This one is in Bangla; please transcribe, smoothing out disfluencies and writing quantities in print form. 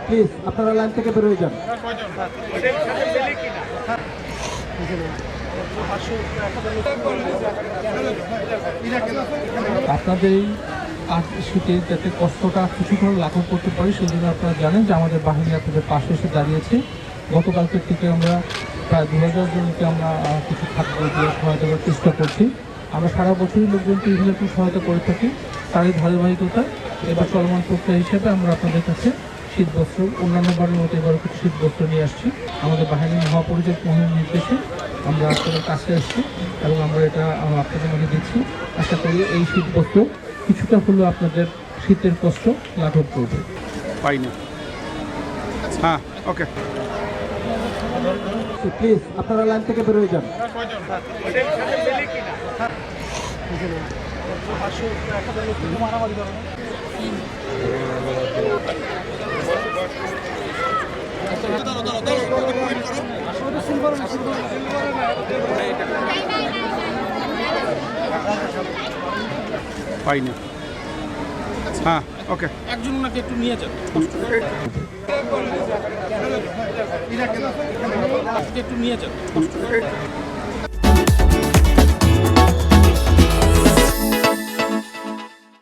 প্লিজ আপনারা লাইন থেকে বের হয়ে যান। আপনাদের এই শীতে যাতে কষ্টটা কিছুক্ষণ লাঘব করতে পারি সেজন্য আপনারা জানেন যে আমাদের বাহিনী আপনাদের পাশে এসে দাঁড়িয়েছে। গতকালকের থেকে আমরা প্রায় 2000 জনকে আমরা কিছু খাদ্য দিয়ে সহায়তা করার চেষ্টা করছি। আমরা সারা বছরই লোকজনকে বিভিন্ন রকম সহায়তা করে থাকি। তারই ধারাবাহিকতা এবার চলমান প্রক্রিয়া হিসেবে আমরা আপনাদের কাছে শীতবস্ত্র অন্যান্য বারের মতো এবারও কিছু শীতবস্ত্র নিয়ে আসছি। আমাদের বাহিনীর মহাপরিচালক মহোদয়ের নির্দেশে আমরা আপনাদের কাছে আসছি এবং আমরা এটা আপনাদের মধ্যে দিচ্ছি। আশা করি এই শীতবস্ত্র কিছুটা হলেও আপনাদের শীতের কষ্ট লাঘব করবে। পাইনি। হ্যাঁ, ওকে। প্লিজ আপনারা লাইন থেকে বের হয়ে যান। পাইনি। হ্যাঁ, ওকে। একজন ওনাকে একটু নিয়ে যান, একটু নিয়ে যান।